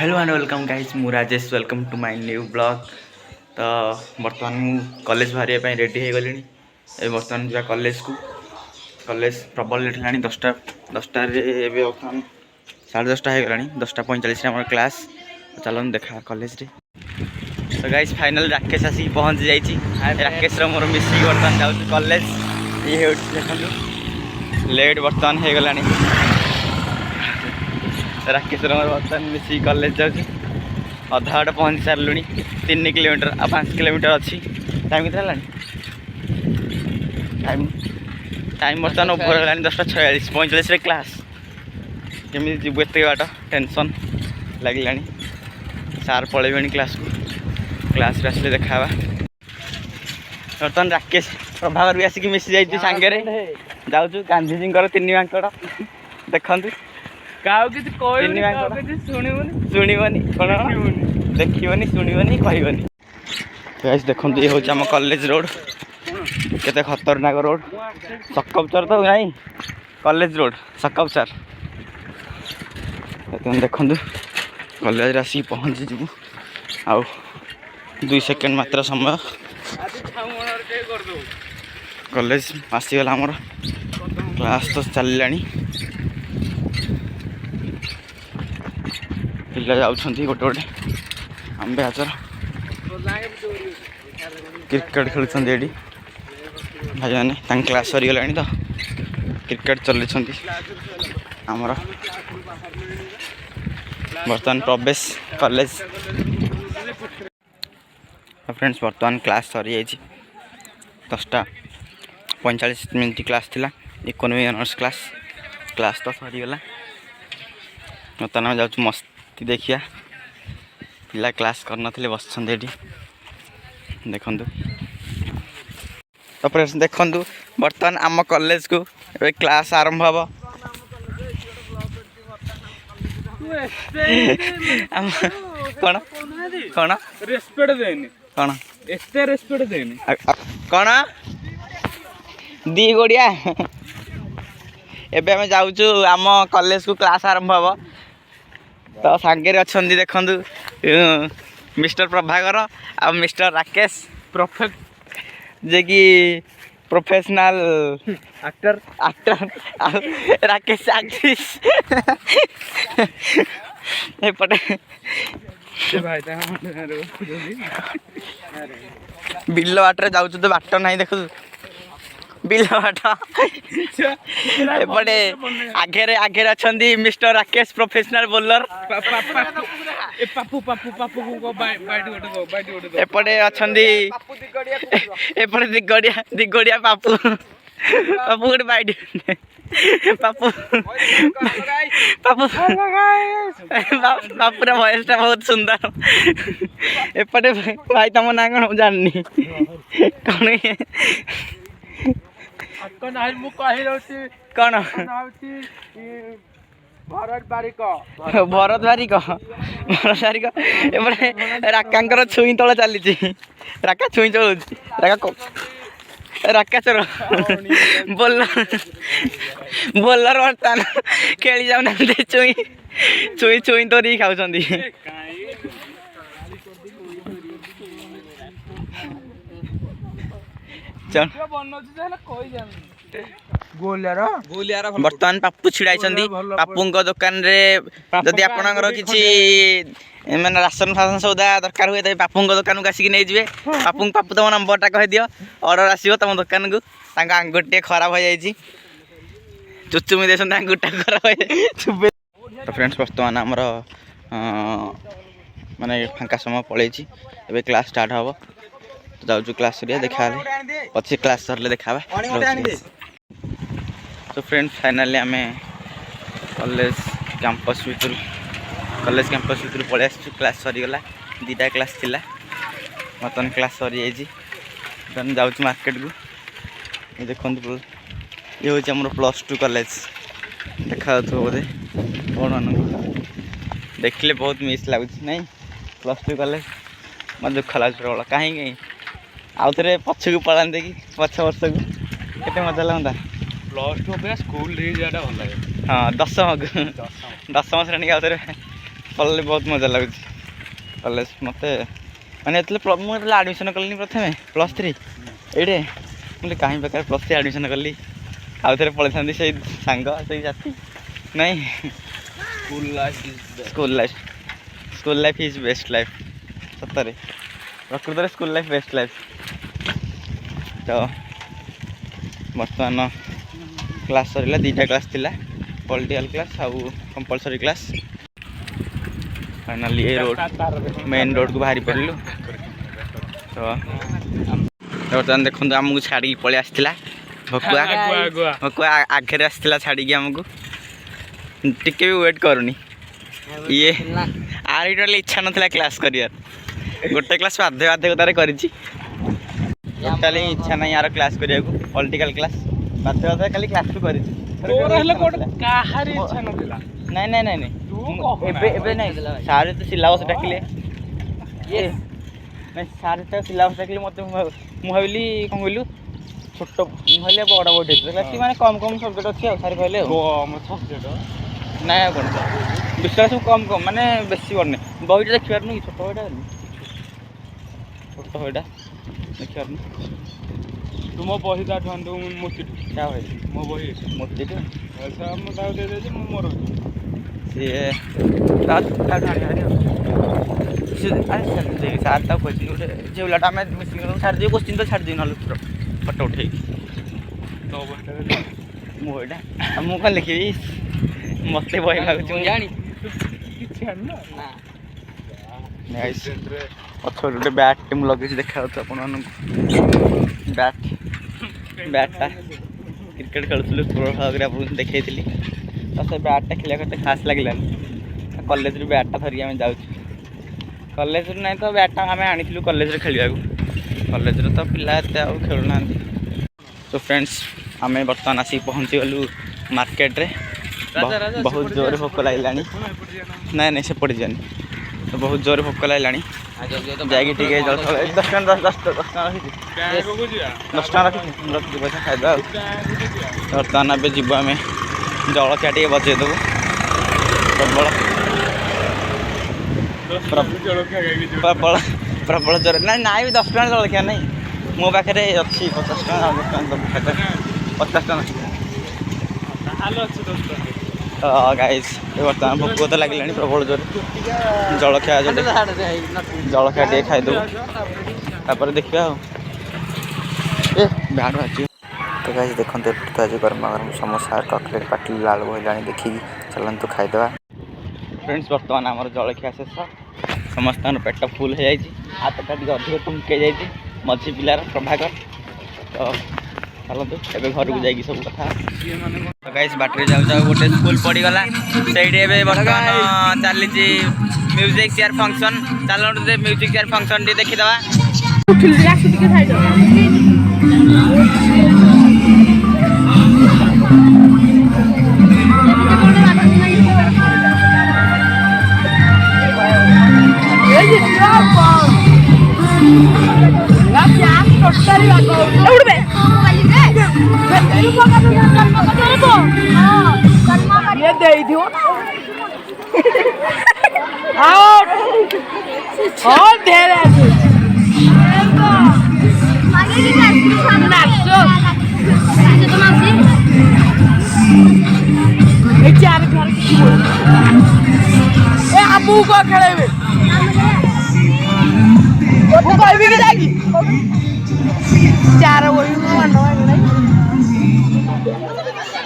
Hello and welcome guys मु Rajesh welcome to my new blog. तो बर्तमान मु कॉलेज बाहर रेडी हो गली। बर्तमान जा कॉलेज को कॉलेज प्रबल लेट है 10टा बर्तमान 10:30 हो गला 10:45 आम क्लास। चलो देखा कॉलेज रे। तो गाइस फाइनल राकेश आसिक पहुँच जाइए। राकेश मोर मिसिक बर्तमान जाऊँ कॉलेज। ये देखो लेट बर्तमान हो गला। राकेश बर्तमान मिसी कॉलेज जाऊँ अधा बाट पहुँची सारूँ 3 किलोमीटर आ 5 किलोमीटर अच्छी। टाइम के टाइम टाइम बर्तमान ओभर है 10:46 45 क्लास केमी जीव एत बाट टेंशन लगे। सार पलैबे क्लास को क्लास आसले देखा बर्तमान राकेश प्रभाकर भी आसिक मिसी जाइए सांगे जाऊँ गांधीजी 3 मांकड़ देखु शुणवनी कौन देखनी शुणवनी कहबनी। देखो ये हूँ आम कॉलेज रोड केते खतरनाक रोड सकपचर तो नहीं कॉलेज रोड सकपचर। देखो कॉलेज आसिक पहुँची जीव आउ 2 सेकेंड मात्र समय कॉलेज आसीगला। आमर क्लास तो चलला पिला जाऊँगी गोटे गोटे आम ब्याचर क्रिकेट खेलुंट ये भाई मैंने क्लास सरीगला तो क्रिकेट चलुँच आमर बर्तमान प्रवेश कॉलेज। फ्रेंड्स बर्तमान क्लास सरी जाइए 10:45 क्लास थिला इकोनॉमी ऑनर्स क्लास तो सरीगला। बर्तमान आम जाऊँ मस्ती देखिया पिला क्लास करनथिले बसछन एठी देखु। तो फ्रेंड्स देखु बर्तमान आम कॉलेज को ए क्लास आरंभ हम कौन कौन रेस्पेक्ट देनी कौन एते रेस्पेक्ट देनी कौन दी गोड़िया एबे हमें जाऊँ आम कॉलेज को क्लास आरंभ हम। तो सांगे अच्छा देखु मिस्टर प्रभाकर आ मिस्टर राकेश परफेक्ट जे कि प्रोफेशनल एक्टर राकेश एक्ट्रेस एपटे बिल बाटर जाऊँ तो बाट ना देखु बिल बाट एपटे आगे आगे अच्छा मिस्टर राकेश प्रोफेशनल बोलर एपटे अच्छा एपटे दिगड़िया पापू पापू गोटे बैठ पापू पापू पापूर वयस टा बहुत सुंदर। एपटे भाई तुम ना कौन जाननी कौन कौन भरत बारिक भरत बारिक एपटे राका छुई तल चली राका छुई चलू राका चोर बोलर बर्तमान खेली जाऊना छुई छुई छुई तोरी खाऊ बर्तमान पापू छिड़ा पापू दुकान रे जदि आपणकर किसी मैंने राशन फासन सौदा दरकार हुए तो पापू दुकान को आसिक नहीं जाए पापू पापू तुम नंबरटा कहदि अर्डर आसो तुम दुकान को आंगुठी खराब हो जाए चुचुमी दे आंगुठा खराब हो। तो फ्रेंड्स बर्तमान आमर माने फांका समय पलि क्लास स्टार्ट हम तो जाऊँ क्लास सरिया देखा अच्छे क्लास सरले देखा। तो फ्रेंड्स फाइनाली आम कॉलेज कैंपस भर पलि आस क्लास सरीगला 2टा क्लास थिला बर्तमान क्लास सरी जाइए जाऊँ मार्केट को। ये देखो ये हूँ आम +2 कॉलेज देखा बोधे कौन मान देखले बहुत मिस लगुच नहीं +2 कॉलेज मत दुख लगे प्रबल कहीं आउ थे पछक पलाते कि पछ वर्ष को केते मजा लगता +2 स्कूल भल लगे। हाँ दशम श्रेणी आउ थे पढ़ले बहुत मजा लगुच कॉलेज मत माने मुझे आडमिशन कली प्रथम +3 ये मुझे कहीं बेकार +3 आडमिशन कली आउ थे पढ़ी था से सांग से जाति नहीं school life is best life सतरे प्रकृत स्कूल लाइफ बेस्ट लाइफ। तो बर्तमान क्लास सर 2टा क्लास थिला पॉलिटिकल क्लास आउ कंपलसरी क्लास फाइनली ये रोड मेन रोड को बाहरी पड़लु। तो बर्तमान देखो आमको छाड़ी पलि आसला भकुआ भकुआ आगे आसला छाड़ी आमको टिके भी वेट करूनी ये आर टोटली इच्छा नाला क्लास कर गोटे क्लास बाध्यबाधकतार कर टोटाली इच्छा ना यार क्लास करिया पॉलिटिकल क्लास बाध्यबाधकता खाली क्लास भी कर नहीं नहीं नहीं नहीं सारे तो सिलेबस डाकिले नहीं सारे तो सिलेबस डाकिले मत भाविली कौन कहलु छोट भाई बड़ बड़ क्लास माने कम कम सब्जेक्ट अच्छी सारे कहले ना कौन विषय सब कम कम माने बेसी बड़े बहीटा देखी पारनु छोट बहीटा छोट बहीटा देखी पारनु तुम बही ता ठंडू मूर्ति क्या भाई मो बही मूर्ति ऐसा हम दाव दे दे मो मोर ये रात सार तक कोचिंग गोटे झेलाटा आम मिसिंग छाड़ दिए क्वेश्चन तो छाड़ दी ना फटो उठे तो बहीटा मुझा मुझे लिखी मत बही लगुच जानी पछ गोटे बैट मुझे लगे देखा बैट बैटा क्रिकेट खेलुलु भाग आप देखी तो से बैटा खेल करते खास लगे कॉलेज बैटा धरिक आम जाऊँ कॉलेज ना तो बैटा आम आनी कॉलेज खेलवा कॉलेज तो पिला खेलुना। तो फ्रेंड्स आम बर्तमान आसिक पहुँची गलु मार्केट रे बहुत जोर भोक लगे ना नहीं से पड़ जानी तो बहुत जोर भोक लगे जाकि 10 टका रखी पैसा खाइदा बर्तमान ए जीव आम जलखिया टे बजे देव प्रबल प्रबल जोर ना ना भी 10 टका जलखिया नहीं मो पाखे अच्छी 50 टका 50 टका गाइज बर्तमान भोक तो लगे प्रबल जोर जलखिया जलखिया टे खाईदेव देखा ब्याड बाजी। तो गाइज देखते तो आज गरम गरम समोसा कटलेट पाटिल लाल बहलानी देखिए चलतु खाईदे। फ्रेंड्स बर्तमान आम जलखिया शेष समस्त पेट फुल हो जाए हाथ टे अधिक टुमके जाए मझी पिलार प्रभाकर। तो चलतु ए घर को जाकि सब कथा। तो गाइस बाटरी जाऊ जाऊ गोटे स्कूल पड़गला से बर्तमान चली म्यूजिक चेयर फंक्शन चलते म्यूजिक चेयर फंक्शन टी देखीदे।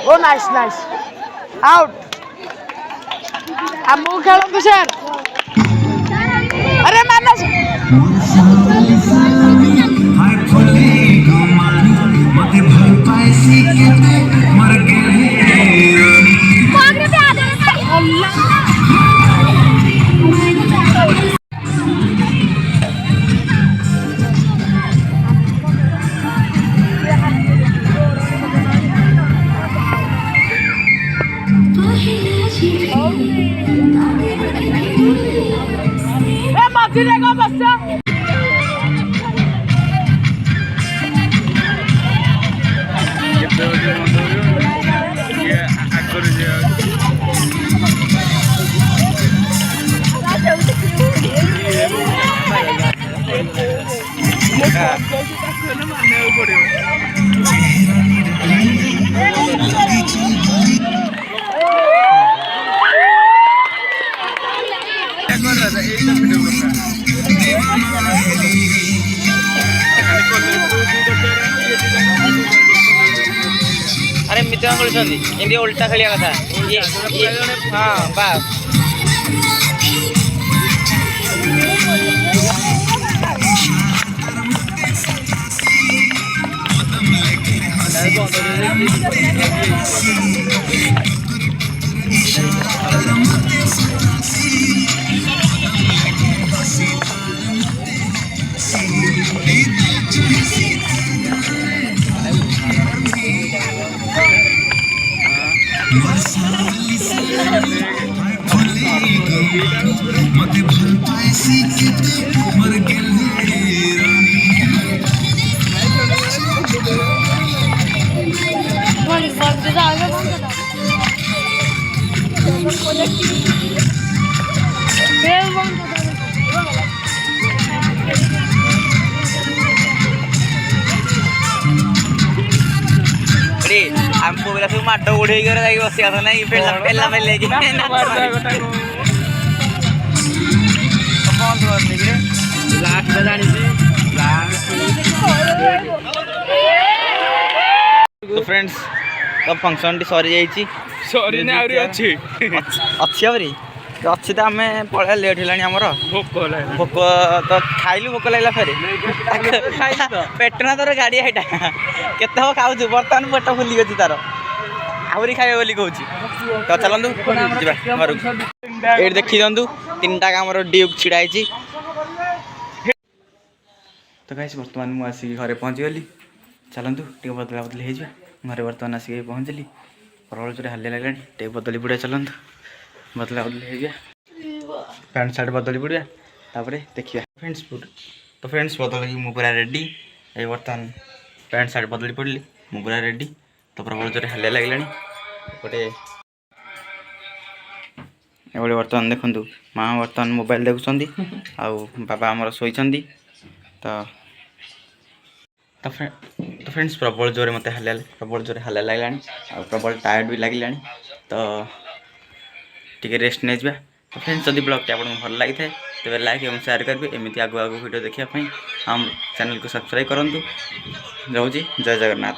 Oh, nice, nice. Out. Amu खेलते सर अरे मानस देखो बच्चा कर रहा था एक तो वीडियो कर रहा खाली कॉलेज तो दी दे रहा है ये अरे मित्र खेलुଛନ୍ତି ଏମିତି उल्टा ଖେଳିବା କଥା हाँ बास हमको बोला माट उड़े बस नहीं पेला में लेके तो फ्रेंड्स तब फंक्शन टी सरी जाइए सॉरी ना आउरी अच्छी अच्छी आउरी तो अच्छी तो आम पड़ा लेट है आमर भोक भोक तो खाइलु भोक लगे फेर पेट ना तोर गाड़ी है केत खाऊ बर्तमान पेट फुली गई तार आहरी खाए बोली कहूँ तो चलतु घर ये देखी दिंतु 3टा आमर ड्यूक छिड़ाई तो गाइस बर्तमान मुझे आसिक घरे पहुँचीगली चलतु टे बदला बदली हो घरे बर्तमान आसिक पहुँचली प्रबल जोर हालिया लगे टे बदली पड़ा चलतु बदला बदली हो पैंट सार्ट बदली पड़ा तापर देखिए फ्रेंड्स तो फ्रेंड्स बदल मु पूरा रेडी ये बर्तमान पैंट सार्ट बदली पड़ी मु पूरा रेडी तो प्रबल जोर हालिया लगे गोटे ये बर्तमान देखु माँ बर्तमान मोबाइल देखुं आउ बाबा आमर शोचती तो फ्रेंड्स प्रबल जोर मत प्रबल जोर हालिया लगे प्रबल टायर्ड भी लगे तो टी रेस्ट नहीं जा तो फ्रेंड्स जब ब्लॉग आपको भल लगी है तेज लाइक और शेयर करेंगे एमती आगु आगु वीडियो देखापी हम चैनल को सब्सक्राइब करूँ रोजी जय जगन्नाथ।